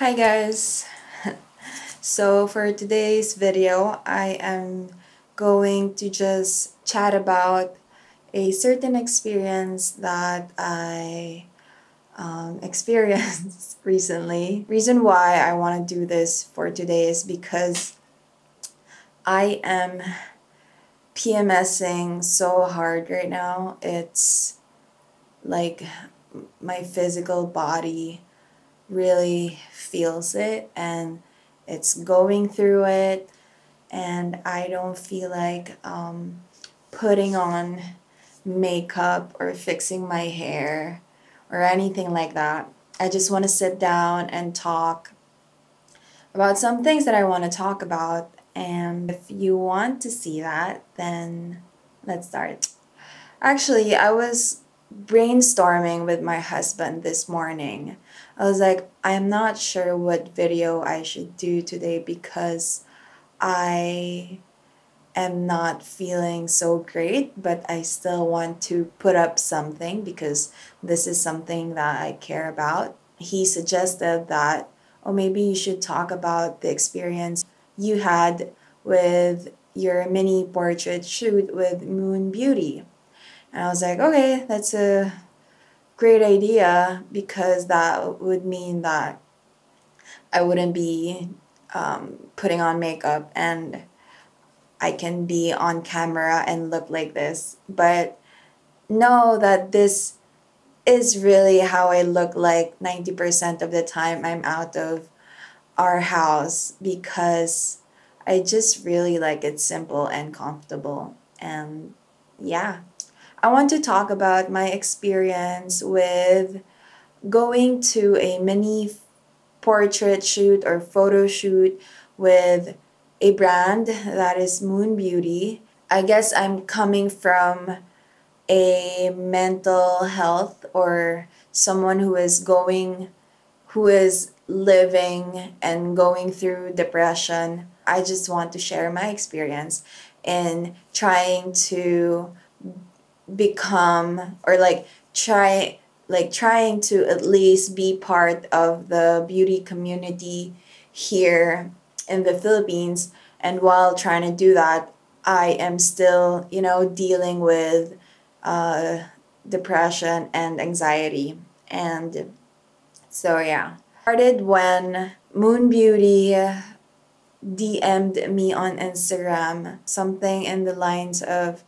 Hi guys! So for today's video, I am going to just chat about a certain experience that I experienced recently. Reason why I want to do this for today is because I am PMSing so hard right now. It's like my physical body really feels it and it's going through it, and I don't feel like putting on makeup or fixing my hair or anything like that. I just want to sit down and talk about some things that I want to talk about, and if you want to see that, then let's start. Actually, I was brainstorming with my husband this morning. I was like, I'm not sure what video I should do today because I am not feeling so great, but I still want to put up something because this is something that I care about. He suggested that, oh, maybe you should talk about the experience you had with your mini portrait shoot with Moon Beauty. And I was like, okay, that's a great idea because that would mean that I wouldn't be putting on makeup and I can be on camera and look like this. But know that this is really how I look like 90% of the time I'm out of our house because I just really like it simple and comfortable. And yeah. I want to talk about my experience with going to a mini portrait shoot or photo shoot with a brand that is Moon Beauty. I guess I'm coming from a mental health or someone who is living and going through depression. I just want to share my experience in trying to become or trying to at least be part of the beauty community here in the Philippines. And while trying to do that, I am still dealing with depression and anxiety. And so yeah, started when Moon Beauty DM'd me on Instagram something in the lines of,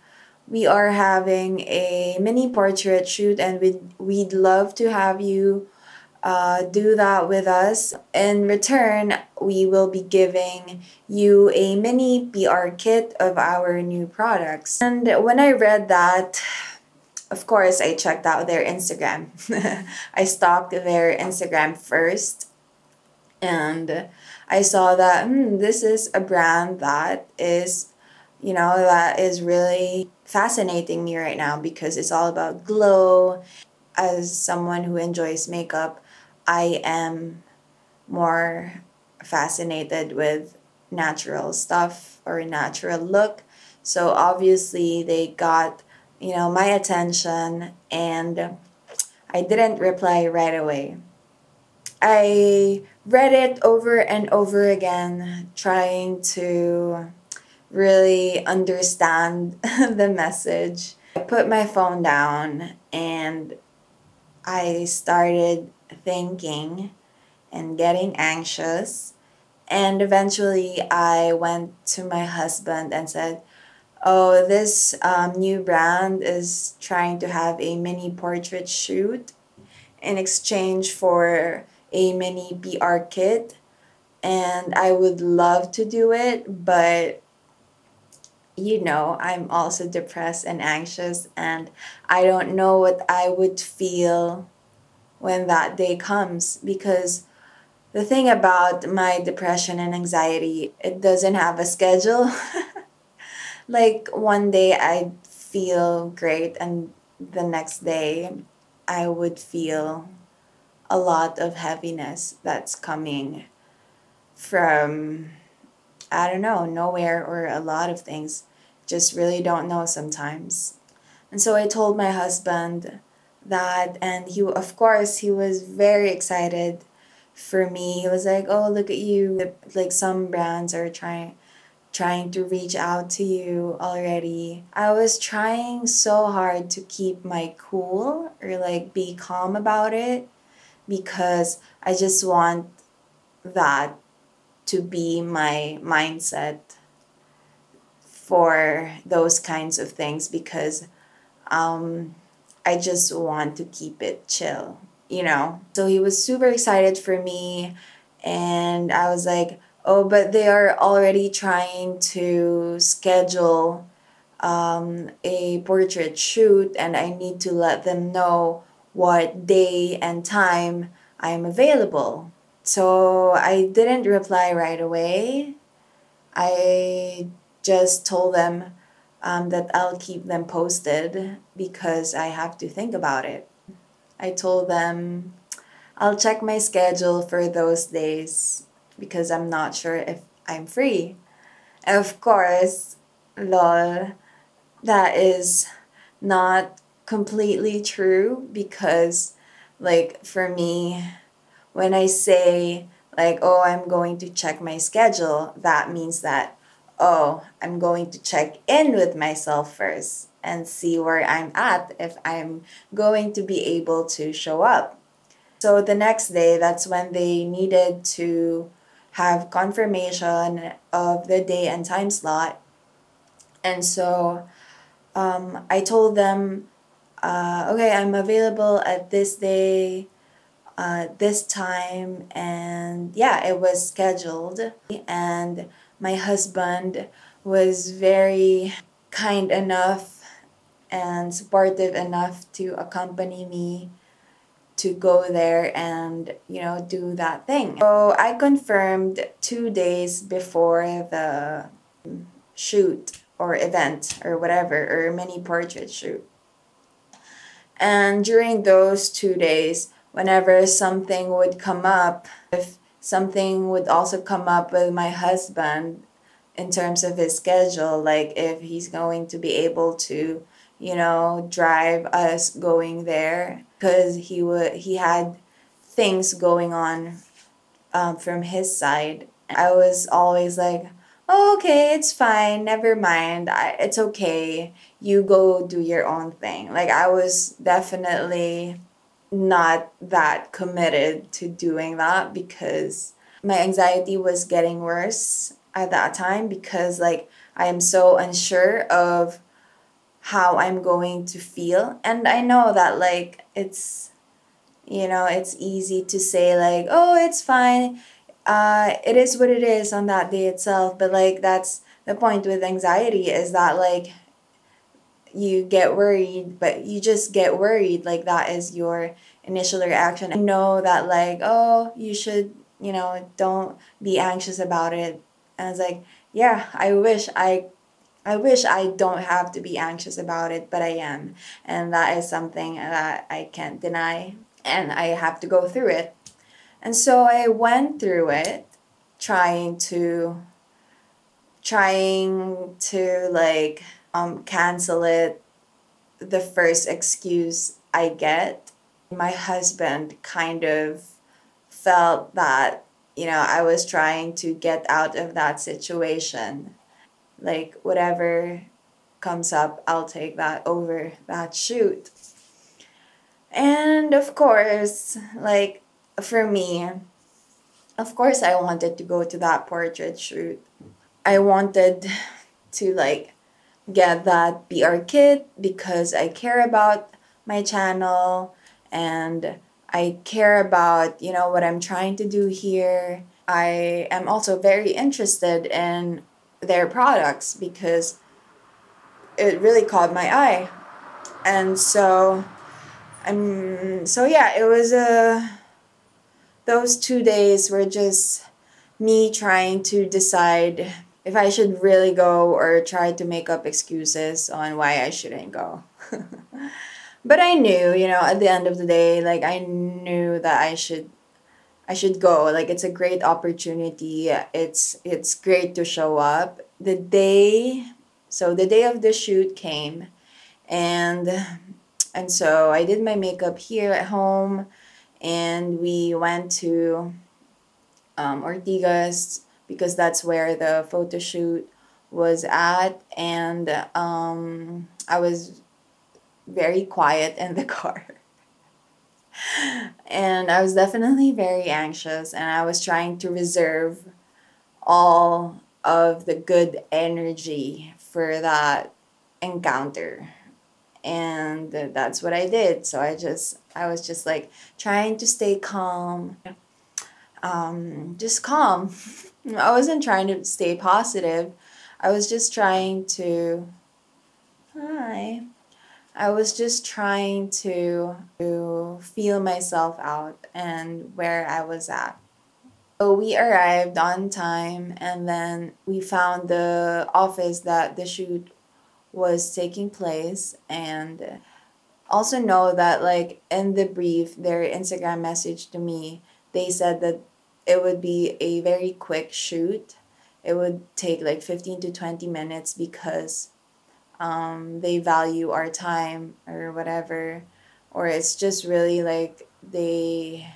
we are having a mini portrait shoot and we'd love to have you do that with us. In return, we will be giving you a mini PR kit of our new products. And when I read that, of course, I checked out their Instagram. I stalked their Instagram first, and I saw that this is a brand that is really fascinating me right now because it's all about glow. As someone who enjoys makeup, I am more fascinated with natural stuff or natural look. So obviously they got, my attention, and I didn't reply right away. I read it over and over again, trying to really understand the message. I put my phone down and I started thinking and getting anxious. And eventually I went to my husband and said, oh, this new brand is trying to have a mini portrait shoot in exchange for a mini PR kit. And I would love to do it, but I'm also depressed and anxious, and I don't know what I would feel when that day comes. Because the thing about my depression and anxiety, it doesn't have a schedule. Like one day I feel great, and the next day I would feel a lot of heaviness that's coming from, I don't know, nowhere, or a lot of things. Just really don't know sometimes. And so I told my husband that, and he, of course, he was very excited for me. He was like, oh, look at you. Like some brands are trying to reach out to you already. I was trying so hard to keep my cool or like be calm about it because I just want that to be my mindset for those kinds of things because I just want to keep it chill, you know? So he was super excited for me, and I was like, oh, but they are already trying to schedule a portrait shoot, and I need to let them know what day and time I'm available. So I didn't reply right away. I just told them that I'll keep them posted because I have to think about it. I told them I'll check my schedule for those days because I'm not sure if I'm free. Of course, lol, that is not completely true because, like, for me, when I say, like, oh, I'm going to check my schedule, that means that, oh, I'm going to check in with myself first and see where I'm at if I'm going to be able to show up. So the next day, that's when they needed to have confirmation of the day and time slot. And so I told them, okay, I'm available at this day, this time, and yeah, it was scheduled. And my husband was very kind enough and supportive enough to accompany me to go there and, you know, do that thing. So I confirmed 2 days before the shoot or event or whatever, or mini portrait shoot. And during those 2 days, whenever something would come up, if something would also come up with my husband in terms of his schedule, like if he's going to be able to, you know, drive us going there, because he had things going on from his side. I was always like, oh, okay, it's fine, never mind, it's okay, you go do your own thing. Like, I was definitely not that committed to doing that because my anxiety was getting worse at that time because, like, I am so unsure of how I'm going to feel. And I know that, like, it's, you know, it's easy to say, like, oh, it's fine, it is what it is on that day itself. But, like, that's the point with anxiety, is that, like, you get worried, but you just get worried. Like, that is your initial reaction. I know that, like, oh, you should, you know, don't be anxious about it. And I was like, yeah, I wish I don't have to be anxious about it, but I am. And that is something that I can't deny. And I have to go through it. And so I went through it, trying to like cancel it the first excuse I get. My husband kind of felt that, you know, I was trying to get out of that situation. Like, whatever comes up, I'll take that over that shoot. And of course, like, for me, of course I wanted to go to that portrait shoot. I wanted to, like, get that PR kit because I care about my channel and I care about, you know, what I'm trying to do here. I am also very interested in their products because it really caught my eye. And so yeah, it was those 2 days were just me trying to decide if I should really go or try to make up excuses on why I shouldn't go. But I knew, you know, at the end of the day, like, I knew that I should go. Like, it's a great opportunity. It's great to show up. The day of the shoot came, and so I did my makeup here at home, and we went to Ortigas, because that's where the photo shoot was at. And I was very quiet in the car. And I was definitely very anxious, and I was trying to reserve all of the good energy for that encounter. And that's what I did. So I was just like trying to stay calm, just calm. I wasn't trying to stay positive. I was just trying to, hi. I was just trying to feel myself out and where I was at. So we arrived on time, and then we found the office that the shoot was taking place. And also know that, like, in the brief, their Instagram message to me, they said that it would be a very quick shoot. It would take like 15 to 20 minutes because they value our time or whatever, or it's just really like they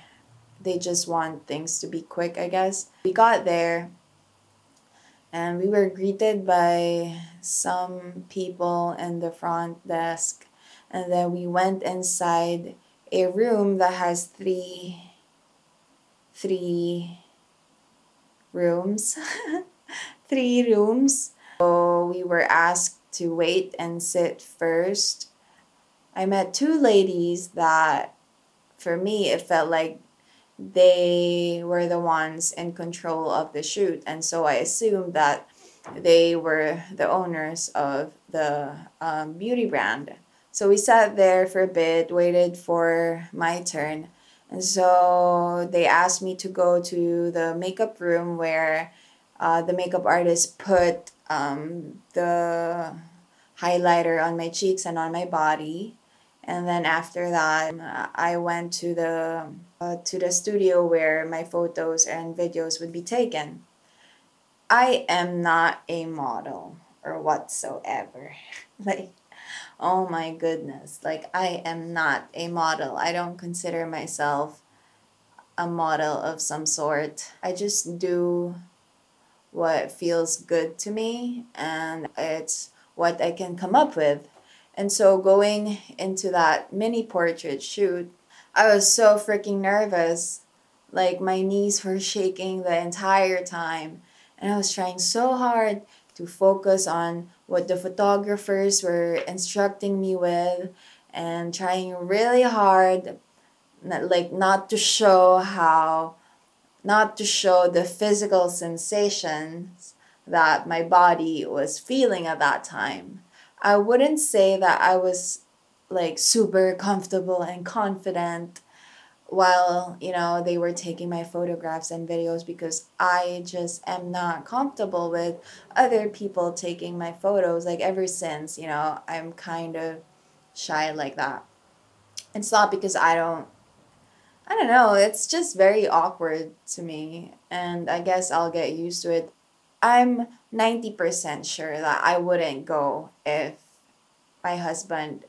just want things to be quick, I guess. We got there and we were greeted by some people in the front desk, and then we went inside a room that has three rooms. Three rooms. So we were asked to wait and sit first. I met two ladies that, for me, it felt like they were the ones in control of the shoot, and so I assumed that they were the owners of the beauty brand. So we sat there for a bit, waited for my turn, and so they asked me to go to the makeup room where the makeup artist put the highlighter on my cheeks and on my body. And then after that, I went to the studio where my photos and videos would be taken. I am not a model or whatsoever. Like, oh my goodness. Like, I am not a model. I don't consider myself a model of some sort. I just do what feels good to me, and it's what I can come up with. And so going into that mini portrait shoot, I was so freaking nervous. Like, my knees were shaking the entire time. And I was trying so hard to focus on what the photographers were instructing me with, and trying really hard, like, not to show the physical sensations that my body was feeling at that time. I wouldn't say that I was like super comfortable and confident while, they were taking my photographs and videos, because I just am not comfortable with other people taking my photos. Like, ever since, I'm kind of shy like that. It's not because I don't know, it's just very awkward to me, and I guess I'll get used to it. I'm 90% sure that I wouldn't go if my husband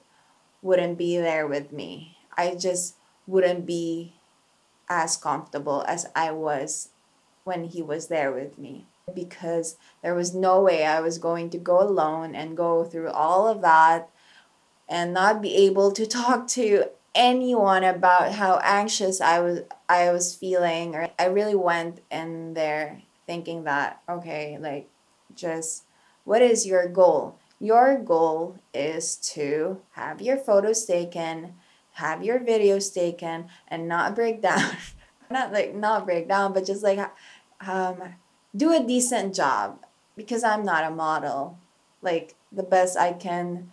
wouldn't be there with me. I just wouldn't be as comfortable as I was when he was there with me, because there was no way I was going to go alone and go through all of that and not be able to talk to anyone about how anxious I was feeling. Or I really went in there thinking that, okay, like, just, what is your goal? Your goal is to have your photos taken, have your videos taken, and not break down. Not break down, but just like um do a decent job, because I'm not a model. Like, the best I can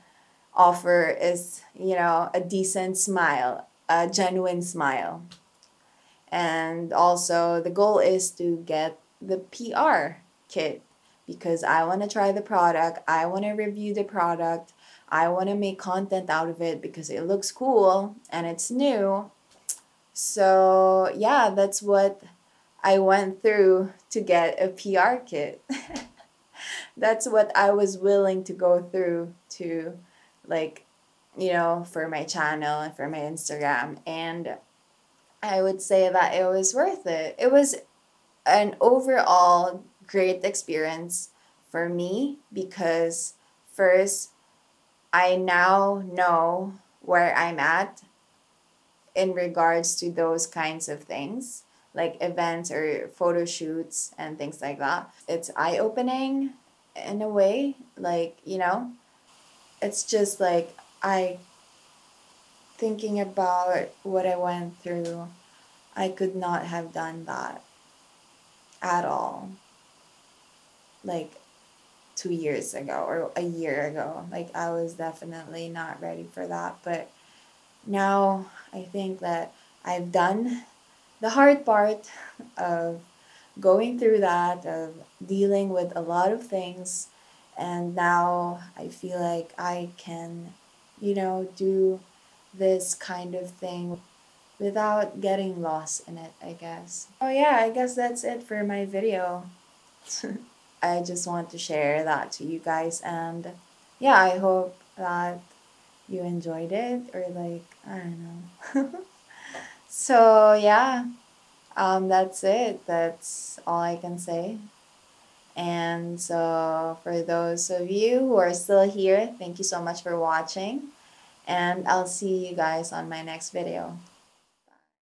offer is, a decent smile, a genuine smile. And also, the goal is to get the PR kit, because I want to try the product, I want to review the product, I want to make content out of it because it looks cool and it's new. So, yeah, that's what I went through to get a PR kit. That's what I was willing to go through to, like, for my channel and for my Instagram. And I would say that it was worth it. an overall great experience for me because first, I now know where I'm at in regards to those kinds of things, like events or photo shoots and things like that. It's eye opening in a way, like, it's just like I thinking about what I went through. I could not have done that at all, like 2 years ago or a year ago. Like, I was definitely not ready for that. But now I think that I've done the hard part of going through that, of dealing with a lot of things. And now I feel like I can, do this kind of thing without getting lost in it, I guess. Oh, yeah, I guess that's it for my video. I just want to share that to you guys. And yeah, I hope that you enjoyed it, or like, I don't know. So, yeah, that's it. That's all I can say. And so, for those of you who are still here, thank you so much for watching. And I'll see you guys on my next video.